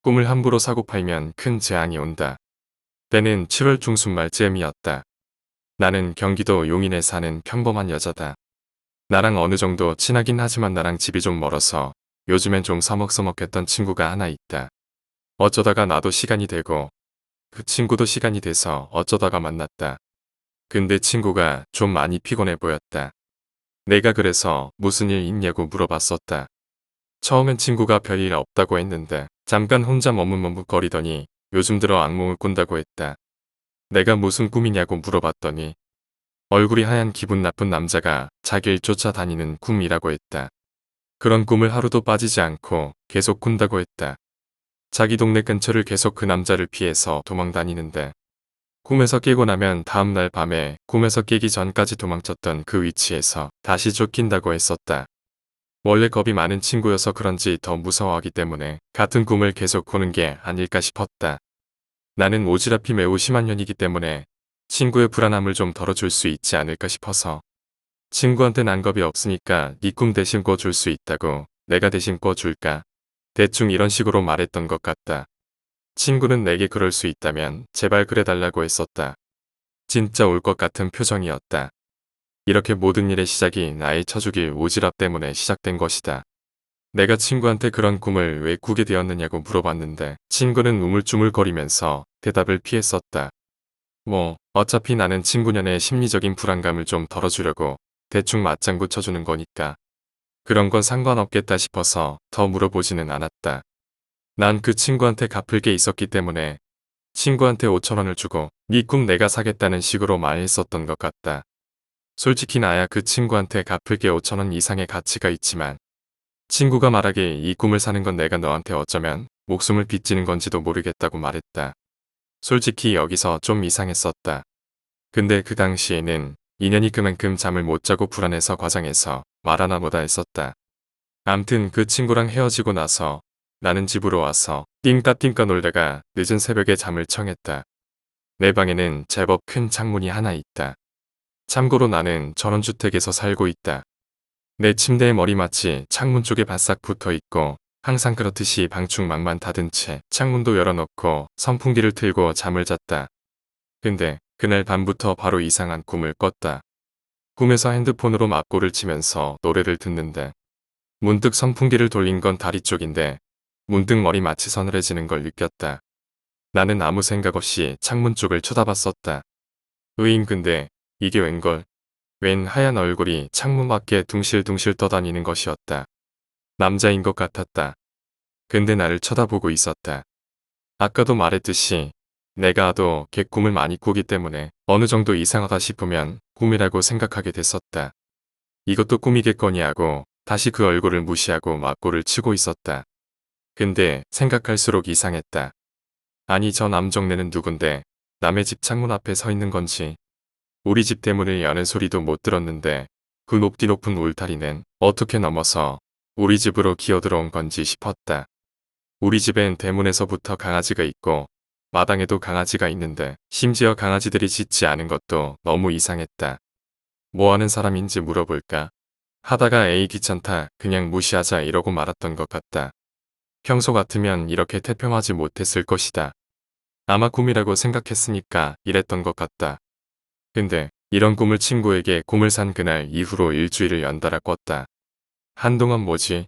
꿈을 함부로 사고 팔면 큰 재앙이 온다. 때는 7월 중순말쯤이었다. 나는 경기도 용인에 사는 평범한 여자다. 나랑 어느 정도 친하긴 하지만 나랑 집이 좀 멀어서 요즘엔 좀 서먹서먹했던 친구가 하나 있다. 어쩌다가 나도 시간이 되고 그 친구도 시간이 돼서 어쩌다가 만났다. 근데 친구가 좀 많이 피곤해 보였다. 내가 그래서 무슨 일 있냐고 물어봤었다. 처음엔 친구가 별일 없다고 했는데 잠깐 혼자 머뭇머뭇거리더니 요즘 들어 악몽을 꾼다고 했다. 내가 무슨 꿈이냐고 물어봤더니 얼굴이 하얀 기분 나쁜 남자가 자기를 쫓아다니는 꿈이라고 했다. 그런 꿈을 하루도 빠지지 않고 계속 꾼다고 했다. 자기 동네 근처를 계속 그 남자를 피해서 도망다니는데 꿈에서 깨고 나면 다음날 밤에 꿈에서 깨기 전까지 도망쳤던 그 위치에서 다시 쫓긴다고 했었다. 원래 겁이 많은 친구여서 그런지 더 무서워하기 때문에 같은 꿈을 계속 꾸는 게 아닐까 싶었다. 나는 오지랖이 매우 심한 년이기 때문에 친구의 불안함을 좀 덜어줄 수 있지 않을까 싶어서 친구한테 난 겁이 없으니까 네 꿈 대신 꿔줄 수 있다고 내가 대신 꿔줄까? 대충 이런 식으로 말했던 것 같다. 친구는 내게 그럴 수 있다면 제발 그래달라고 했었다. 진짜 올 것 같은 표정이었다. 이렇게 모든 일의 시작이 나의 처죽일 오지랖 때문에 시작된 것이다. 내가 친구한테 그런 꿈을 왜 꾸게 되었느냐고 물어봤는데 친구는 우물쭈물거리면서 대답을 피했었다. 뭐 어차피 나는 친구년의 심리적인 불안감을 좀 덜어주려고 대충 맞장구 쳐주는 거니까 그런 건 상관없겠다 싶어서 더 물어보지는 않았다. 난 그 친구한테 갚을 게 있었기 때문에 친구한테 5천 원을 주고 네 꿈 내가 사겠다는 식으로 말했었던 것 같다. 솔직히 나야 그 친구한테 갚을 게 5천 원 이상의 가치가 있지만 친구가 말하길 이 꿈을 사는 건 내가 너한테 어쩌면 목숨을 빚지는 건지도 모르겠다고 말했다. 솔직히 여기서 좀 이상했었다. 근데 그 당시에는 인연이 그만큼 잠을 못 자고 불안해서 과장해서 말 하나 못하 했었다. 암튼 그 친구랑 헤어지고 나서 나는 집으로 와서 띵까띵까 놀다가 늦은 새벽에 잠을 청했다. 내 방에는 제법 큰 창문이 하나 있다. 참고로 나는 전원주택에서 살고 있다. 내 침대의 머리맡이 창문 쪽에 바싹 붙어 있고 항상 그렇듯이 방충망만 닫은 채 창문도 열어놓고 선풍기를 틀고 잠을 잤다. 근데 그날 밤부터 바로 이상한 꿈을 꿨다. 꿈에서 핸드폰으로 맞고를 치면서 노래를 듣는데 문득 선풍기를 돌린 건 다리 쪽인데 문득 머리맡이 서늘해지는 걸 느꼈다. 나는 아무 생각 없이 창문 쪽을 쳐다봤었다. 근데 이게 웬걸? 웬 하얀 얼굴이 창문 밖에 둥실둥실 떠다니는 것이었다. 남자인 것 같았다. 근데 나를 쳐다보고 있었다. 아까도 말했듯이 내가 하도 개꿈을 많이 꾸기 때문에 어느 정도 이상하다 싶으면 꿈이라고 생각하게 됐었다. 이것도 꿈이겠거니 하고 다시 그 얼굴을 무시하고 맞고를 치고 있었다. 근데 생각할수록 이상했다. 아니 저 남정네는 누군데 남의 집 창문 앞에 서 있는 건지 우리 집 대문을 여는 소리도 못 들었는데 그 높디 높은 울타리는 어떻게 넘어서 우리 집으로 기어들어온 건지 싶었다. 우리 집엔 대문에서부터 강아지가 있고 마당에도 강아지가 있는데 심지어 강아지들이 짖지 않은 것도 너무 이상했다. 뭐하는 사람인지 물어볼까? 하다가 에이 귀찮다 그냥 무시하자 이러고 말았던 것 같다. 평소 같으면 이렇게 태평하지 못했을 것이다. 아마 꿈이라고 생각했으니까 이랬던 것 같다. 근데 이런 꿈을 친구에게 꿈을 산 그날 이후로 일주일을 연달아 꿨다. 한동안 뭐지?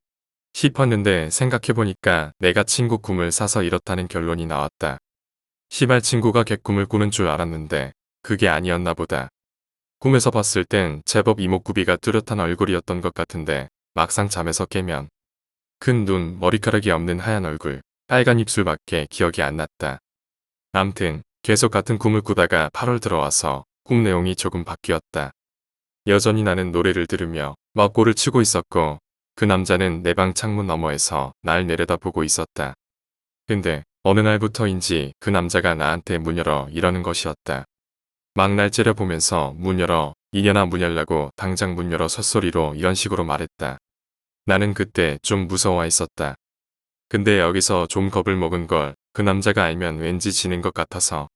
싶었는데 생각해보니까 내가 친구 꿈을 사서 이렇다는 결론이 나왔다. 시발 친구가 개꿈을 꾸는 줄 알았는데 그게 아니었나 보다. 꿈에서 봤을 땐 제법 이목구비가 뚜렷한 얼굴이었던 것 같은데 막상 잠에서 깨면 큰 눈, 머리카락이 없는 하얀 얼굴, 빨간 입술밖에 기억이 안 났다. 암튼 계속 같은 꿈을 꾸다가 8월 들어와서 꿈 내용이 조금 바뀌었다. 여전히 나는 노래를 들으며 맞고를 치고 있었고 그 남자는 내 방 창문 너머에서 날 내려다보고 있었다. 근데 어느 날부터인지 그 남자가 나한테 문 열어 이러는 것이었다. 막 날 째려보면서 문 열어 이년아 문 열라고 당장 문 열어 헛소리로 이런 식으로 말했다. 나는 그때 좀 무서워했었다. 근데 여기서 좀 겁을 먹은 걸 그 남자가 알면 왠지 지는 것 같아서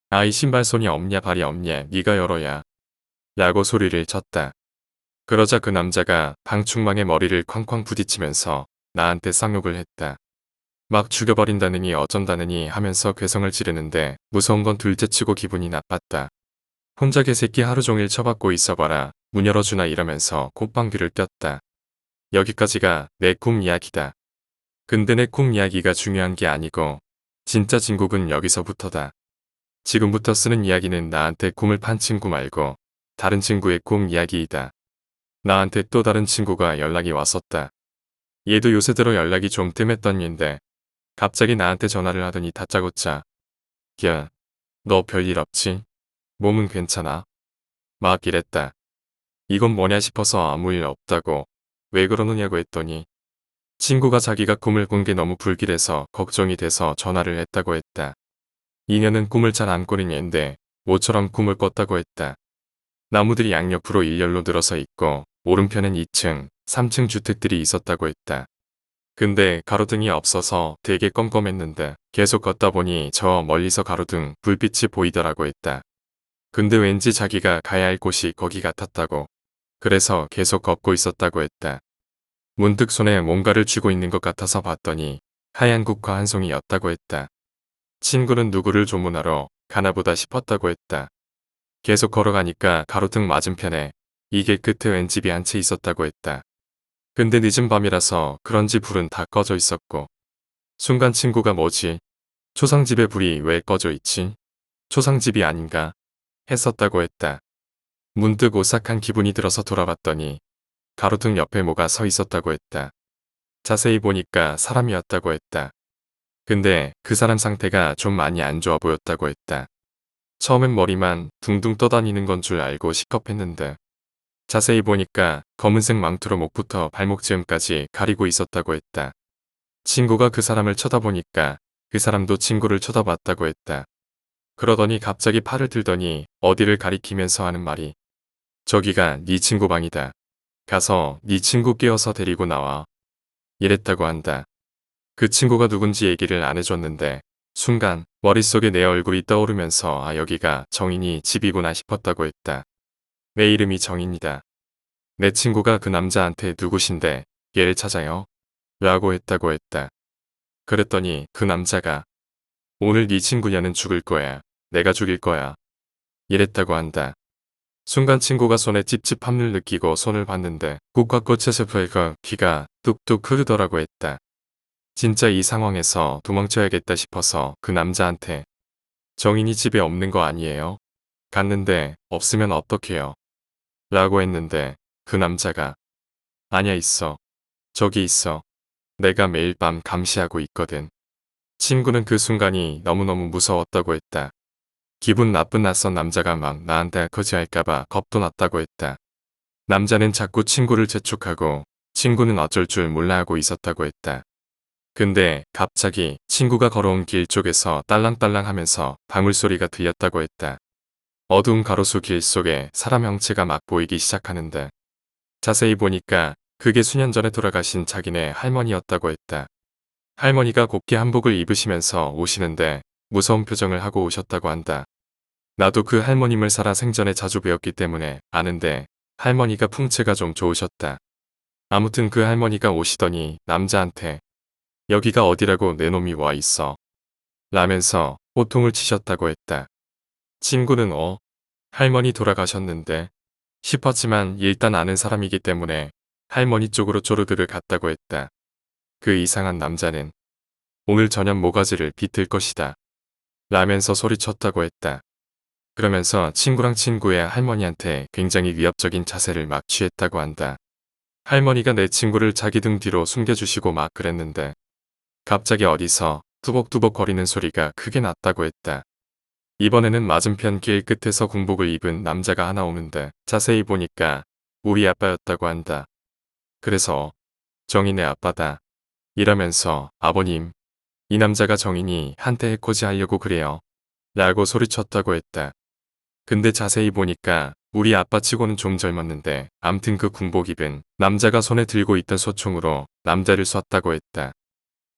아이 신발손이 없냐 발이 없냐 네가 열어야 라고 소리를 쳤다. 그러자 그 남자가 방충망에 머리를 쾅쾅 부딪히면서 나한테 쌍욕을 했다. 막 죽여버린다느니 어쩐다느니 하면서 괴성을 지르는데 무서운 건 둘째치고 기분이 나빴다. 혼자 개새끼 하루 종일 쳐박고 있어봐라. 문 열어주나 이러면서 콧방귀를 꼈다. 여기까지가 내 꿈 이야기다. 근데 내 꿈 이야기가 중요한 게 아니고 진짜 진국은 여기서부터다. 지금부터 쓰는 이야기는 나한테 꿈을 판 친구 말고 다른 친구의 꿈 이야기이다. 나한테 또 다른 친구가 연락이 왔었다. 얘도 요새 들어 연락이 좀 뜸했던 얘인데 갑자기 나한테 전화를 하더니 다짜고짜 야, 너 별일 없지? 몸은 괜찮아? 막 이랬다. 이건 뭐냐 싶어서 아무 일 없다고 왜 그러느냐고 했더니 친구가 자기가 꿈을 꾼 게 너무 불길해서 걱정이 돼서 전화를 했다고 했다. 이년은 꿈을 잘 안 꾸는 얘인데 모처럼 꿈을 꿨다고 했다. 나무들이 양옆으로 일렬로 늘어서 있고 오른편엔 2층, 3층 주택들이 있었다고 했다. 근데 가로등이 없어서 되게 껌껌했는데 계속 걷다 보니 저 멀리서 가로등 불빛이 보이더라고 했다. 근데 왠지 자기가 가야 할 곳이 거기 같았다고. 그래서 계속 걷고 있었다고 했다. 문득 손에 뭔가를 쥐고 있는 것 같아서 봤더니 하얀 국화 한 송이였다고 했다. 친구는 누구를 조문하러 가나보다 싶었다고 했다. 계속 걸어가니까 가로등 맞은편에 이 길 끝에 웬 집이 한 채 있었다고 했다. 근데 늦은 밤이라서 그런지 불은 다 꺼져 있었고 순간 친구가 뭐지? 초상집에 불이 왜 꺼져 있지? 초상집이 아닌가? 했었다고 했다. 문득 오싹한 기분이 들어서 돌아봤더니 가로등 옆에 뭐가 서 있었다고 했다. 자세히 보니까 사람이었다고 했다. 근데 그 사람 상태가 좀 많이 안 좋아 보였다고 했다. 처음엔 머리만 둥둥 떠다니는 건 줄 알고 시겁했는데 자세히 보니까 검은색 망토로 목부터 발목지음까지 가리고 있었다고 했다. 친구가 그 사람을 쳐다보니까 그 사람도 친구를 쳐다봤다고 했다. 그러더니 갑자기 팔을 들더니 어디를 가리키면서 하는 말이 저기가 네 친구 방이다. 가서 네 친구 깨워서 데리고 나와. 이랬다고 한다. 그 친구가 누군지 얘기를 안 해줬는데 순간 머릿속에 내 얼굴이 떠오르면서 아 여기가 정인이 집이구나 싶었다고 했다. 내 이름이 정인이다. 내 친구가 그 남자한테 누구신데 얘를 찾아요? 라고 했다고 했다. 그랬더니 그 남자가 오늘 네 친구냐는 죽을 거야. 내가 죽일 거야. 이랬다고 한다. 순간 친구가 손에 찝찝함을 느끼고 손을 봤는데 국화꽃의 잎에가 귀가 뚝뚝 흐르더라고 했다. 진짜 이 상황에서 도망쳐야겠다 싶어서 그 남자한테 정인이 집에 없는 거 아니에요? 갔는데 없으면 어떡해요? 라고 했는데 그 남자가 아니야 있어. 저기 있어. 내가 매일 밤 감시하고 있거든. 친구는 그 순간이 너무너무 무서웠다고 했다. 기분 나쁜 낯선 남자가 막 나한테 거지할까봐 겁도 났다고 했다. 남자는 자꾸 친구를 재촉하고 친구는 어쩔 줄 몰라 하고 있었다고 했다. 근데 갑자기 친구가 걸어온 길 쪽에서 딸랑딸랑 하면서 방울소리가 들렸다고 했다. 어두운 가로수 길 속에 사람 형체가 막 보이기 시작하는데 자세히 보니까 그게 수년 전에 돌아가신 자기네 할머니였다고 했다. 할머니가 곱게 한복을 입으시면서 오시는데 무서운 표정을 하고 오셨다고 한다. 나도 그 할머님을 살아 생전에 자주 뵈었기 때문에 아는데 할머니가 풍채가 좀 좋으셨다. 아무튼 그 할머니가 오시더니 남자한테 여기가 어디라고 내 놈이 와 있어. 라면서 호통을 치셨다고 했다. 친구는 할머니 돌아가셨는데 싶었지만 일단 아는 사람이기 때문에 할머니 쪽으로 쪼르르 갔다고 했다. 그 이상한 남자는 오늘 저녁 모가지를 비틀 것이다. 라면서 소리쳤다고 했다. 그러면서 친구랑 친구의 할머니한테 굉장히 위협적인 자세를 막 취했다고 한다. 할머니가 내 친구를 자기 등 뒤로 숨겨주시고 막 그랬는데 갑자기 어디서 뚜벅뚜벅 거리는 소리가 크게 났다고 했다. 이번에는 맞은편 길 끝에서 군복을 입은 남자가 하나 오는데 자세히 보니까 우리 아빠였다고 한다. 그래서 정인의 아빠다. 이러면서 아버님, 이 남자가 정인이 한테 해코지 하려고 그래요. 라고 소리쳤다고 했다. 근데 자세히 보니까 우리 아빠치고는 좀 젊었는데 암튼 그 군복 입은 남자가 손에 들고 있던 소총으로 남자를 쐈다고 했다.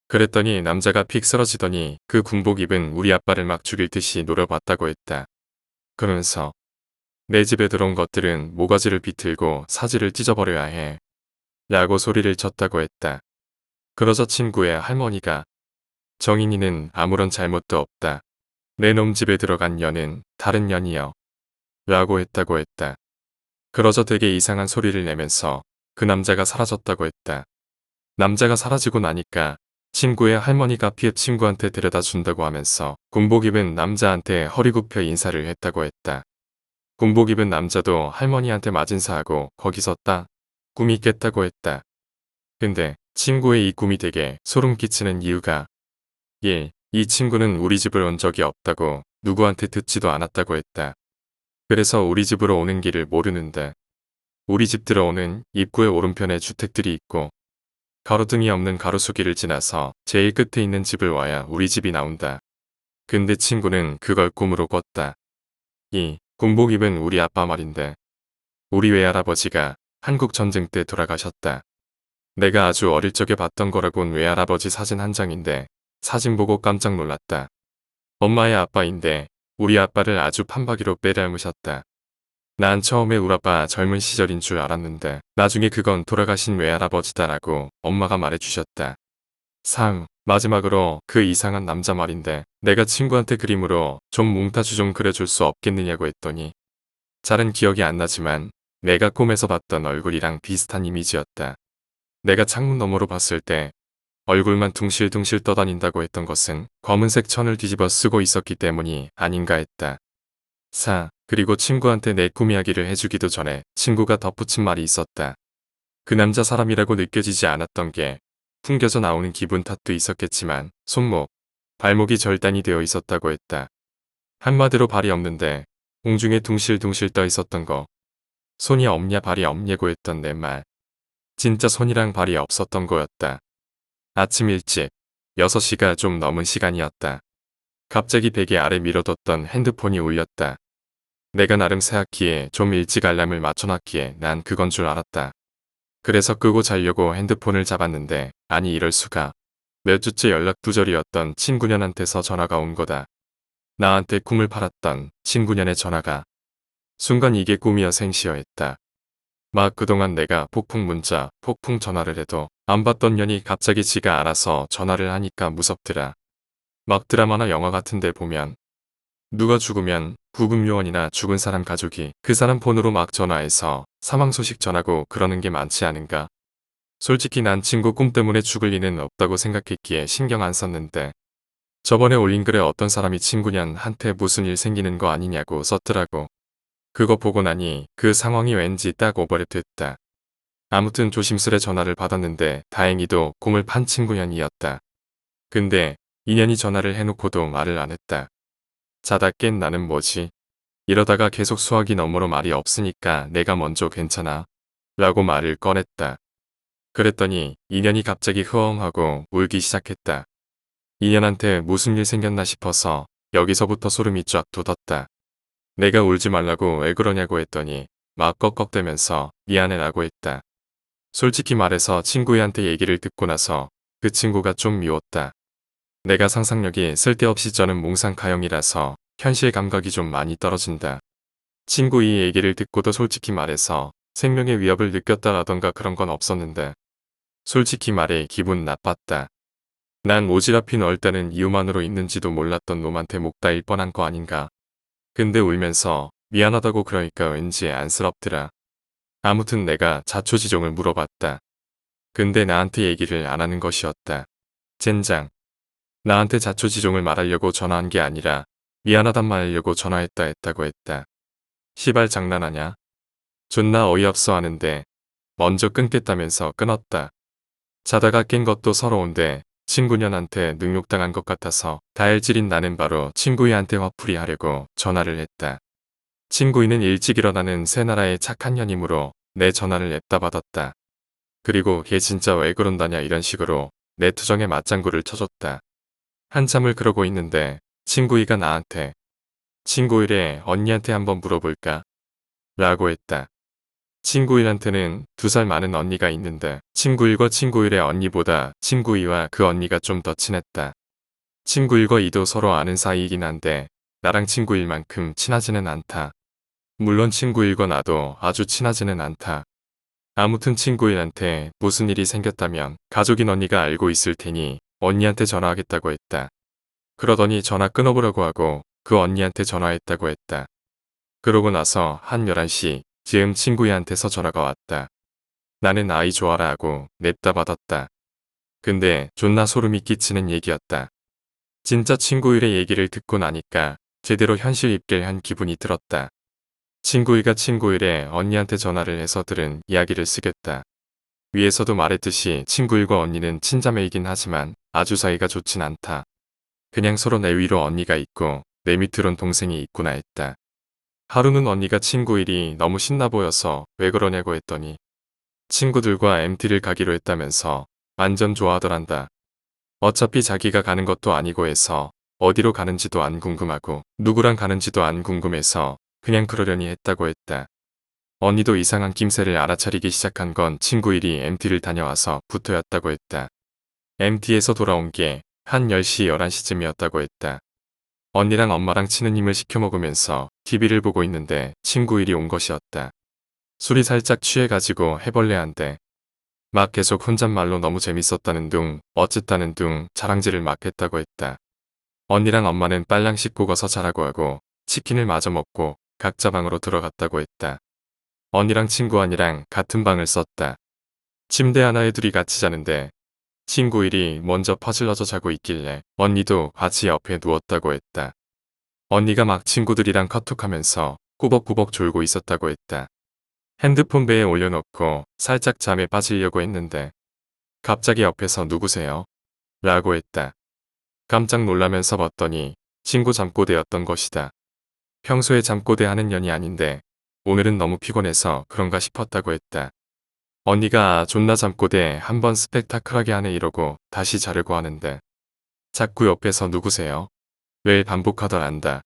그랬더니 남자가 픽 쓰러지더니 그 군복 입은 우리 아빠를 막 죽일 듯이 노려봤다고 했다. 그러면서 내 집에 들어온 것들은 모가지를 비틀고 사지를 찢어버려야 해. 라고 소리를 쳤다고 했다. 그러자 친구의 할머니가 정인이는 아무런 잘못도 없다. 내 놈 집에 들어간 년은 다른 년이여. 라고 했다고 했다. 그러자 되게 이상한 소리를 내면서 그 남자가 사라졌다고 했다. 남자가 사라지고 나니까 친구의 할머니가 피해 친구한테 데려다 준다고 하면서 군복 입은 남자한테 허리 굽혀 인사를 했다고 했다. 군복 입은 남자도 할머니한테 맞인사하고 거기서 딱 꿈이 깼다고 했다. 근데 친구의 이 꿈이 되게 소름 끼치는 이유가 1. 이 친구는 우리 집을 온 적이 없다고 누구한테 듣지도 않았다고 했다. 그래서 우리 집으로 오는 길을 모르는데 우리 집 들어오는 입구의 오른편에 주택들이 있고 가로등이 없는 가로수길을 지나서 제일 끝에 있는 집을 와야 우리 집이 나온다. 근데 친구는 그걸 꿈으로 꿨다. 2. 군복 입은 우리 아빠 말인데 우리 외할아버지가 한국전쟁 때 돌아가셨다. 내가 아주 어릴 적에 봤던 거라곤 외할아버지 사진 한 장인데 사진 보고 깜짝 놀랐다. 엄마의 아빠인데 우리 아빠를 아주 판박이로 빼닮으셨다. 난 처음에 우리 아빠 젊은 시절인 줄 알았는데 나중에 그건 돌아가신 외할아버지다라고 엄마가 말해주셨다. 3. 마지막으로 그 이상한 남자 말인데 내가 친구한테 그림으로 좀 몽타주 좀 그려줄 수 없겠느냐고 했더니 잘은 기억이 안 나지만 내가 꿈에서 봤던 얼굴이랑 비슷한 이미지였다. 내가 창문 너머로 봤을 때 얼굴만 둥실둥실 떠다닌다고 했던 것은 검은색 천을 뒤집어 쓰고 있었기 때문이 아닌가 했다. 4. 그리고 친구한테 내 꿈 이야기를 해주기도 전에 친구가 덧붙인 말이 있었다. 그 남자 사람이라고 느껴지지 않았던 게 풍겨져 나오는 기분 탓도 있었겠지만 손목, 발목이 절단이 되어 있었다고 했다. 한마디로 발이 없는데 공중에 둥실둥실 떠 있었던 거. 손이 없냐 발이 없냐고 했던 내 말. 진짜 손이랑 발이 없었던 거였다. 아침 일찍 6시가 좀 넘은 시간이었다. 갑자기 베개 아래 밀어뒀던 핸드폰이 울렸다. 내가 나름 새학기에 좀 일찍 알람을 맞춰놨기에 난 그건 줄 알았다. 그래서 끄고 자려고 핸드폰을 잡았는데 아니 이럴 수가. 몇 주째 연락 두절이었던 친구년한테서 전화가 온 거다. 나한테 꿈을 팔았던 친구년의 전화가. 순간 이게 꿈이어 생시여 했다. 막 그동안 내가 폭풍 문자, 폭풍 전화를 해도 안 받던 년이 갑자기 지가 알아서 전화를 하니까 무섭더라. 막 드라마나 영화 같은데 보면 누가 죽으면 구급요원이나 죽은 사람 가족이 그 사람 폰으로 막 전화해서 사망 소식 전하고 그러는 게 많지 않은가. 솔직히 난 친구 꿈 때문에 죽을 리는 없다고 생각했기에 신경 안 썼는데 저번에 올린 글에 어떤 사람이 친구년한테 무슨 일 생기는 거 아니냐고 썼더라고. 그거 보고 나니 그 상황이 왠지 딱 오버랩 됐다. 아무튼 조심스레 전화를 받았는데 다행히도 꿈을 판 친구년이었다. 근데 인연이 전화를 해놓고도 말을 안 했다. 자다 깬 나는 뭐지? 이러다가 계속 수화기 너머로 말이 없으니까 내가 먼저 괜찮아? 라고 말을 꺼냈다. 그랬더니 인연이 갑자기 흐엉하고 울기 시작했다. 인연한테 무슨 일 생겼나 싶어서 여기서부터 소름이 쫙 돋았다. 내가 울지 말라고 왜 그러냐고 했더니 막 꺽꺽대면서 미안해라고 했다. 솔직히 말해서 친구애한테 얘기를 듣고 나서 그 친구가 좀 미웠다. 내가 상상력이 쓸데없이 쩌는 몽상가형이라서 현실 감각이 좀 많이 떨어진다. 친구 이 얘기를 듣고도 솔직히 말해서 생명의 위협을 느꼈다라던가 그런 건 없었는데 솔직히 말해 기분 나빴다. 난 오지랖이 넓다는 이유만으로 있는지도 몰랐던 놈한테 목 따일 뻔한 거 아닌가. 근데 울면서 미안하다고 그러니까 왠지 안쓰럽더라. 아무튼 내가 자초지종을 물어봤다. 근데 나한테 얘기를 안 하는 것이었다. 젠장. 나한테 자초지종을 말하려고 전화한 게 아니라 미안하단 말하려고 전화했다 했다고 했다. 시발 장난하냐? 존나 어이없어 하는데 먼저 끊겠다면서 끊었다. 자다가 깬 것도 서러운데 친구년한테 능욕당한 것 같아서 다혈질인 나는 바로 친구이한테 화풀이 하려고 전화를 했다. 친구이는 일찍 일어나는 새나라의 착한 년이므로 내 전화를 냅다 받았다. 그리고 걔 진짜 왜 그런다냐 이런 식으로 내 투정에 맞장구를 쳐줬다. 한참을 그러고 있는데 친구이가 나한테 친구일에 언니한테 한번 물어볼까? 라고 했다. 친구일한테는 2살 많은 언니가 있는데 친구일과 친구일의 언니보다 친구이와 그 언니가 좀 더 친했다. 친구일과 이도 서로 아는 사이이긴 한데 나랑 친구일만큼 친하지는 않다. 물론 친구일과 나도 아주 친하지는 않다. 아무튼 친구일한테 무슨 일이 생겼다면 가족인 언니가 알고 있을 테니 언니한테 전화하겠다고 했다. 그러더니 전화 끊어보려고 하고 그 언니한테 전화했다고 했다. 그러고 나서 한 11시 즈음 친구애한테서 전화가 왔다. 나는 아이 좋아라 하고 냅다 받았다. 근데 존나 소름이 끼치는 얘기였다. 진짜 친구일의 얘기를 듣고 나니까 제대로 현실 입게 한 기분이 들었다. 친구이가 친구일에 언니한테 전화를 해서 들은 이야기를 쓰겠다. 위에서도 말했듯이 친구일과 언니는 친자매이긴 하지만 아주 사이가 좋진 않다. 그냥 서로 내 위로 언니가 있고 내 밑으론 동생이 있구나 했다. 하루는 언니가 친구일이 너무 신나 보여서 왜 그러냐고 했더니 친구들과 MT를 가기로 했다면서 완전 좋아하더란다. 어차피 자기가 가는 것도 아니고 해서 어디로 가는지도 안 궁금하고 누구랑 가는지도 안 궁금해서 그냥 그러려니 했다고 했다. 언니도 이상한 낌새를 알아차리기 시작한 건 친구일이 MT를 다녀와서 부터였다고 했다. MT에서 돌아온 게 한 10시 11시쯤이었다고 했다. 언니랑 엄마랑 치느님을 시켜 먹으면서 TV를 보고 있는데 친구일이 온 것이었다. 술이 살짝 취해가지고 해벌레한데 막 계속 혼잣말로 너무 재밌었다는 둥 어쨌다는 둥 자랑질을 막 했다고 했다. 언니랑 엄마는 빨랑 씻고 가서 자라고 하고 치킨을 마저 먹고 각자 방으로 들어갔다고 했다. 언니랑 친구언니랑 같은 방을 썼다. 침대 하나에 둘이 같이 자는데 친구일이 먼저 퍼질러져 자고 있길래 언니도 같이 옆에 누웠다고 했다. 언니가 막 친구들이랑 카톡하면서 꾸벅꾸벅 졸고 있었다고 했다. 핸드폰 배에 올려놓고 살짝 잠에 빠지려고 했는데 갑자기 옆에서 누구세요? 라고 했다. 깜짝 놀라면서 봤더니 친구 잠꼬대였던 것이다. 평소에 잠꼬대 하는 년이 아닌데 오늘은 너무 피곤해서 그런가 싶었다고 했다. 언니가 존나 잠꼬대 한번 스펙타클하게 하네 이러고 다시 자려고 하는데 자꾸 옆에서 누구세요? 왜 반복하더란다.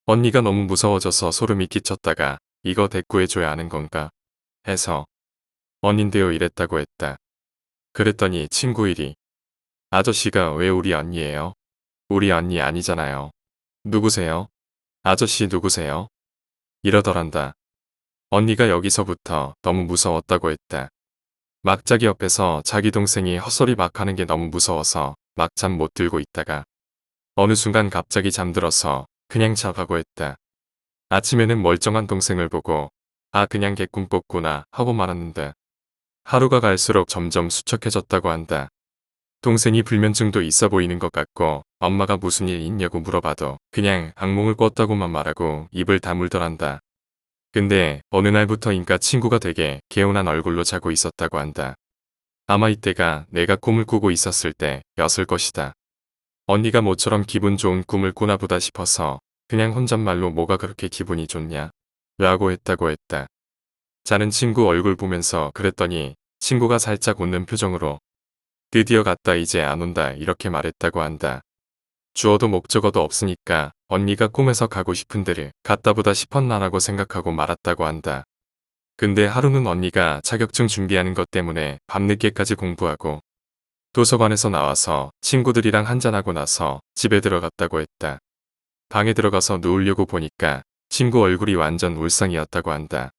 언니가 너무 무서워져서 소름이 끼쳤다가 이거 대꾸해줘야 하는 건가 해서 언닌데요 이랬다고 했다. 그랬더니 친구 일이 아저씨가 왜 우리 언니예요? 우리 언니 아니잖아요. 누구세요? 아저씨 누구세요? 이러더란다. 언니가 여기서부터 너무 무서웠다고 했다. 막 자기 옆에서 자기 동생이 헛소리 막 하는 게 너무 무서워서 막 잠 못 들고 있다가 어느 순간 갑자기 잠들어서 그냥 자가고 했다. 아침에는 멀쩡한 동생을 보고 아 그냥 개꿈 꿨구나 하고 말았는데 하루가 갈수록 점점 수척해졌다고 한다. 동생이 불면증도 있어 보이는 것 같고 엄마가 무슨 일 있냐고 물어봐도 그냥 악몽을 꿨다고만 말하고 입을 다물더란다. 근데 어느 날부터인가 친구가 되게 개운한 얼굴로 자고 있었다고 한다. 아마 이때가 내가 꿈을 꾸고 있었을 때였을 것이다. 언니가 모처럼 기분 좋은 꿈을 꾸나 보다 싶어서 그냥 혼잣말로 뭐가 그렇게 기분이 좋냐? 라고 했다고 했다. 자는 친구 얼굴 보면서 그랬더니 친구가 살짝 웃는 표정으로 드디어 갔다 이제 안 온다 이렇게 말했다고 한다. 주어도 목적어도 없으니까 언니가 꿈에서 가고 싶은 데를 갔다 보다 싶었나라고 생각하고 말았다고 한다. 근데 하루는 언니가 자격증 준비하는 것 때문에 밤늦게까지 공부하고 도서관에서 나와서 친구들이랑 한잔하고 나서 집에 들어갔다고 했다. 방에 들어가서 누우려고 보니까 친구 얼굴이 완전 울상이었다고 한다.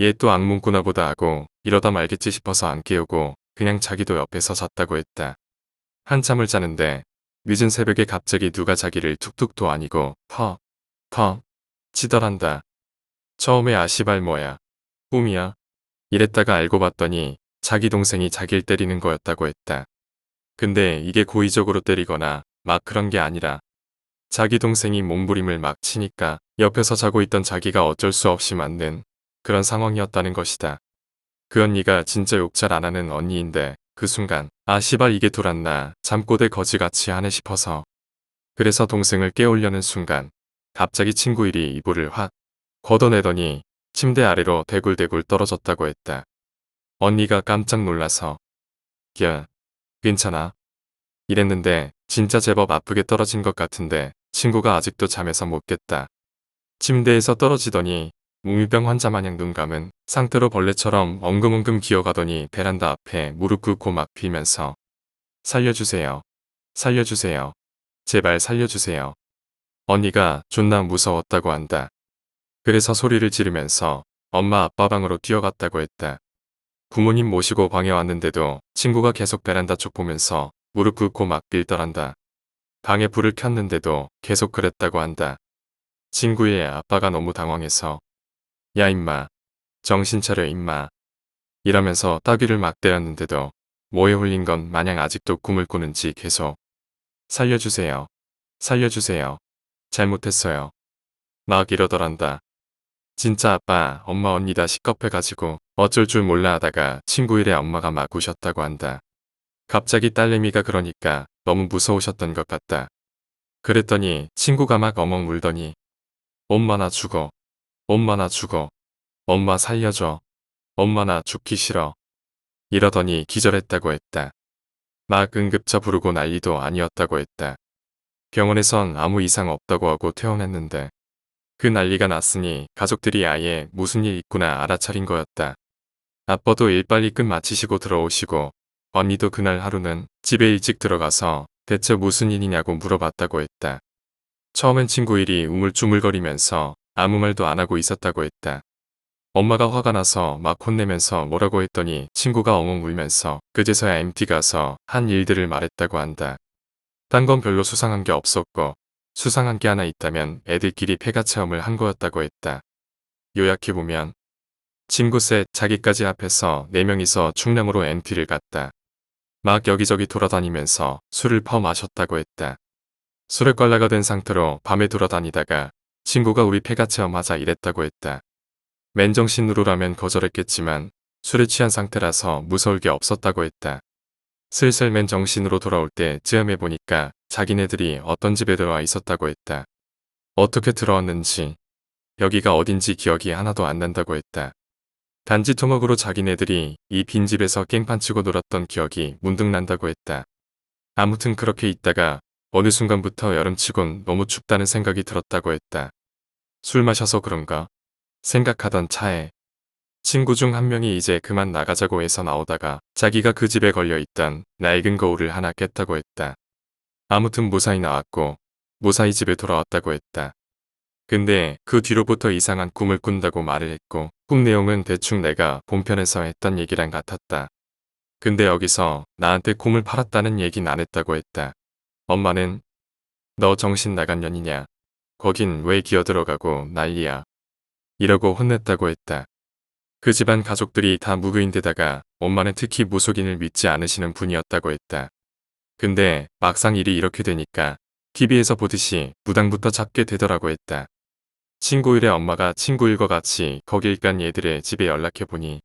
얘 또 악몽 꾸나 보다 하고 이러다 말겠지 싶어서 안 깨우고 그냥 자기도 옆에서 잤다고 했다. 한참을 자는데 늦은 새벽에 갑자기 누가 자기를 툭툭도 아니고 퍽 치더란다. 처음에 아씨발 뭐야 꿈이야 이랬다가 알고 봤더니 자기 동생이 자기를 때리는 거였다고 했다. 근데 이게 고의적으로 때리거나 막 그런 게 아니라 자기 동생이 몸부림을 막 치니까 옆에서 자고 있던 자기가 어쩔 수 없이 맞는 그런 상황이었다는 것이다. 그 언니가 진짜 욕 잘 안 하는 언니인데 그 순간 아 씨발 이게 돌았나 잠꼬대 거지같이 하네 싶어서 그래서 동생을 깨우려는 순간 갑자기 친구 일이 이불을 확 걷어내더니 침대 아래로 대굴대굴 떨어졌다고 했다. 언니가 깜짝 놀라서 야 괜찮아? 이랬는데 진짜 제법 아프게 떨어진 것 같은데 친구가 아직도 잠에서 못 깼다. 침대에서 떨어지더니 뭉유병 환자 마냥 눈 감은 상태로 벌레처럼 엉금엉금 기어가더니 베란다 앞에 무릎 꿇고 막 빌면서 살려주세요. 살려주세요. 제발 살려주세요. 언니가 존나 무서웠다고 한다. 그래서 소리를 지르면서 엄마 아빠 방으로 뛰어갔다고 했다. 부모님 모시고 방에 왔는데도 친구가 계속 베란다 쪽 보면서 무릎 꿇고 막 빌더란다. 방에 불을 켰는데도 계속 그랬다고 한다. 친구의 아빠가 너무 당황해서 야 임마, 정신 차려 임마, 이러면서 따귀를 막 때렸는데도 뭐에 홀린 건 마냥 아직도 꿈을 꾸는지 계속 살려주세요. 살려주세요. 잘못했어요. 막 이러더란다. 진짜 아빠, 엄마 언니 다 시겁해가지고 어쩔 줄 몰라 하다가 친구 일에 엄마가 막 우셨다고 한다. 갑자기 딸내미가 그러니까 너무 무서우셨던 것 같다. 그랬더니 친구가 막 엉엉 울더니 엄마 나 죽어. 엄마 나 죽어. 엄마 살려줘. 엄마 나 죽기 싫어. 이러더니 기절했다고 했다. 막 응급차 부르고 난리도 아니었다고 했다. 병원에선 아무 이상 없다고 하고 퇴원했는데 그 난리가 났으니 가족들이 아예 무슨 일 있구나 알아차린 거였다. 아빠도 일 빨리 끝 마치시고 들어오시고 언니도 그날 하루는 집에 일찍 들어가서 대체 무슨 일이냐고 물어봤다고 했다. 처음엔 친구 일이 우물쭈물거리면서 아무 말도 안 하고 있었다고 했다. 엄마가 화가 나서 막 혼내면서 뭐라고 했더니 친구가 엉엉 울면서 그제서야 MT 가서 한 일들을 말했다고 한다. 딴 건 별로 수상한 게 없었고 수상한 게 하나 있다면 애들끼리 폐가 체험을 한 거였다고 했다. 요약해보면 친구 셋 자기까지 합해서 4명이서 충남으로 MT를 갔다. 막 여기저기 돌아다니면서 술을 퍼 마셨다고 했다. 술에 꽐라가 된 상태로 밤에 돌아다니다가 친구가 우리 폐가 체험하자 이랬다고 했다. 맨정신으로라면 거절했겠지만 술에 취한 상태라서 무서울 게 없었다고 했다. 슬슬 맨정신으로 돌아올 때 즈음해보니까 자기네들이 어떤 집에 들어와 있었다고 했다. 어떻게 들어왔는지 여기가 어딘지 기억이 하나도 안 난다고 했다. 단지 토목으로 자기네들이 이 빈집에서 깽판 치고 놀았던 기억이 문득 난다고 했다. 아무튼 그렇게 있다가 어느 순간부터 여름치곤 너무 춥다는 생각이 들었다고 했다. 술 마셔서 그런가? 생각하던 차에 친구 중 한 명이 이제 그만 나가자고 해서 나오다가 자기가 그 집에 걸려있던 낡은 거울을 하나 깼다고 했다. 아무튼 무사히 나왔고 무사히 집에 돌아왔다고 했다. 근데 그 뒤로부터 이상한 꿈을 꾼다고 말을 했고 꿈 내용은 대충 내가 본편에서 했던 얘기랑 같았다. 근데 여기서 나한테 꿈을 팔았다는 얘긴 안 했다고 했다. 엄마는 너 정신 나간 년이냐? 거긴 왜 기어들어가고 난리야? 이러고 혼냈다고 했다. 그 집안 가족들이 다 무교인데다가 엄마는 특히 무속인을 믿지 않으시는 분이었다고 했다. 근데 막상 일이 이렇게 되니까 TV에서 보듯이 무당부터 잡게 되더라고 했다. 친구 일의 엄마가 친구 일과 같이 거길 간 얘들의 집에 연락해보니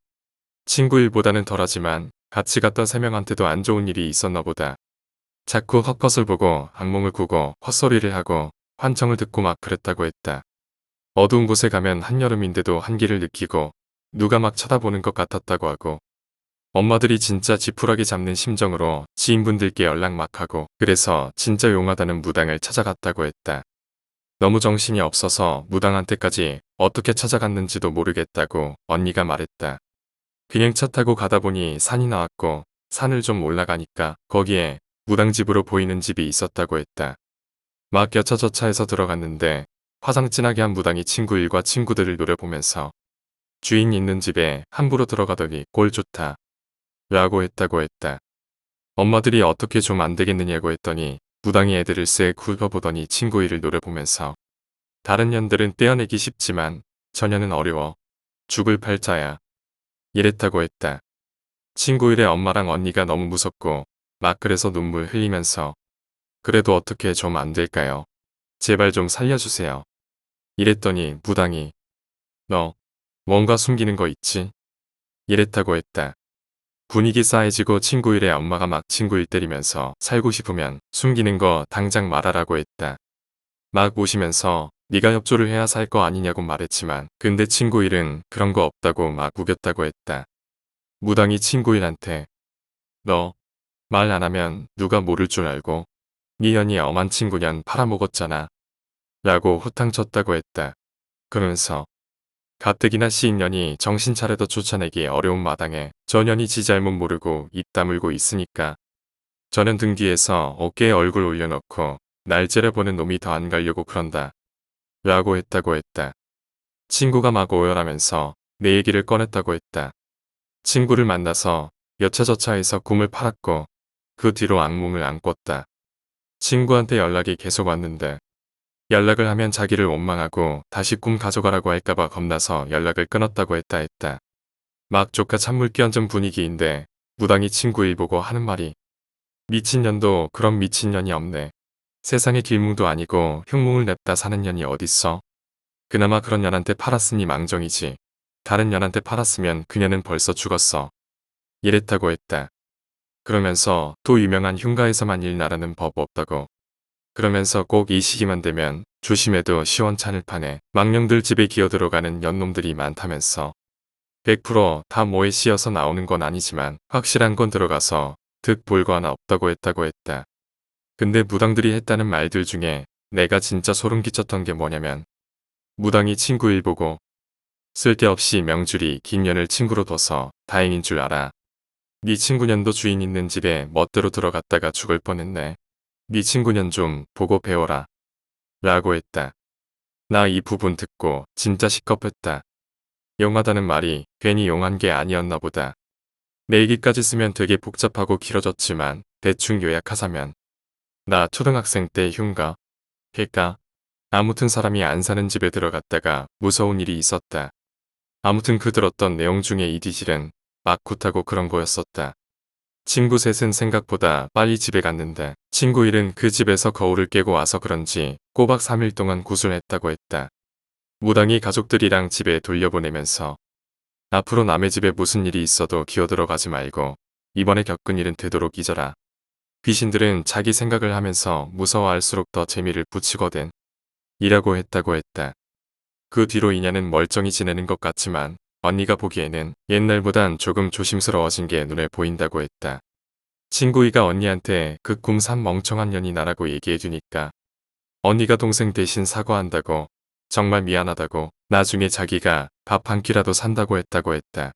친구 일보다는 덜하지만 같이 갔던 3명한테도 안 좋은 일이 있었나 보다. 자꾸 헛것을 보고 악몽을 꾸고 헛소리를 하고 환청을 듣고 막 그랬다고 했다. 어두운 곳에 가면 한여름인데도 한기를 느끼고 누가 막 쳐다보는 것 같았다고 하고 엄마들이 진짜 지푸라기 잡는 심정으로 지인분들께 연락 막 하고 그래서 진짜 용하다는 무당을 찾아갔다고 했다. 너무 정신이 없어서 무당한테까지 어떻게 찾아갔는지도 모르겠다고 언니가 말했다. 그냥 차 타고 가다 보니 산이 나왔고 산을 좀 올라가니까 거기에 무당집으로 보이는 집이 있었다고 했다. 막 여차저차해서 들어갔는데 화장 진하게 한 무당이 친구 일과 친구들을 노려보면서 주인 있는 집에 함부로 들어가더니 꼴 좋다 라고 했다고 했다. 엄마들이 어떻게 좀 안 되겠느냐고 했더니 무당이 애들을 쎄 굴어보더니 친구 일을 노려보면서 다른 년들은 떼어내기 쉽지만 저년은 어려워. 죽을 팔자야. 이랬다고 했다. 친구 일의 엄마랑 언니가 너무 무섭고 막 그래서 눈물 흘리면서 그래도 어떻게 좀 안 될까요? 제발 좀 살려주세요. 이랬더니 무당이 너 뭔가 숨기는 거 있지? 이랬다고 했다. 분위기 싸해지고 친구 일의 엄마가 막 친구 일 때리면서 살고 싶으면 숨기는 거 당장 말하라고 했다. 막 우시면서 네가 협조를 해야 살 거 아니냐고 말했지만 근데 친구 일은 그런 거 없다고 막 우겼다고 했다. 무당이 친구 일한테 너 말 안 하면 누가 모를 줄 알고 네 년이 엄한 친구년 팔아먹었잖아 라고 호탕쳤다고 했다. 그러면서 가뜩이나 시인년이 정신 차려도 쫓아내기 어려운 마당에 저 년이 지 잘못 모르고 입 다물고 있으니까 저는 등 뒤에서 어깨에 얼굴 올려놓고 날 째려보는 놈이 더 안 가려고 그런다 라고 했다고 했다. 친구가 막 오열하면서 내 얘기를 꺼냈다고 했다. 친구를 만나서 여차저차해서 꿈을 팔았고 그 뒤로 악몽을 안 꿨다. 친구한테 연락이 계속 왔는데 연락을 하면 자기를 원망하고 다시 꿈 가져가라고 할까봐 겁나서 연락을 끊었다고 했다. 막 조카 찬물 끼얹은 분위기인데 무당이 친구 일 보고 하는 말이 미친년도 그런 미친년이 없네. 세상에 길몽도 아니고 흉몽을 냅다 사는 년이 어딨어. 그나마 그런 년한테 팔았으니 망정이지. 다른 년한테 팔았으면 그녀는 벌써 죽었어. 이랬다고 했다. 그러면서 또 유명한 흉가에서만 일 나라는 법 없다고. 그러면서 꼭 이 시기만 되면 조심해도 시원찮을 판에 망령들 집에 기어들어가는 연놈들이 많다면서. 100%다 뭐에 씌어서 나오는 건 아니지만 확실한 건 들어가서 득 볼 거 하나 없다고 했다. 근데 무당들이 했다는 말들 중에 내가 진짜 소름 끼쳤던 게 뭐냐면 무당이 친구 일 보고 쓸데없이 명줄이 긴 년을 친구로 둬서 다행인 줄 알아. 네 친구년도 주인 있는 집에 멋대로 들어갔다가 죽을 뻔했네. 네 친구년 좀 보고 배워라. 라고 했다. 나 이 부분 듣고 진짜 시겁했다. 용하다는 말이 괜히 용한 게 아니었나 보다. 내 얘기까지 쓰면 되게 복잡하고 길어졌지만 대충 요약하자면 나 초등학생 때 흉가, 폐가, 아무튼 사람이 안 사는 집에 들어갔다가 무서운 일이 있었다. 아무튼 그 들었던 내용 중에 이 뒤실은 막 굿하고 그런 거였었다. 친구 셋은 생각보다 빨리 집에 갔는데 친구 일은 그 집에서 거울을 깨고 와서 그런지 꼬박 3일 동안 구술했다고 했다. 무당이 가족들이랑 집에 돌려보내면서 앞으로 남의 집에 무슨 일이 있어도 기어들어가지 말고 이번에 겪은 일은 되도록 잊어라. 귀신들은 자기 생각을 하면서 무서워할수록 더 재미를 붙이거든. 이라고 했다고 했다. 그 뒤로 인연은 멀쩡히 지내는 것 같지만 언니가 보기에는 옛날보단 조금 조심스러워진 게 눈에 보인다고 했다. 친구이가 언니한테 그 꿈 산 멍청한 년이 나라고 얘기해주니까 언니가 동생 대신 사과한다고 정말 미안하다고 나중에 자기가 밥 한 끼라도 산다고 했다고 했다.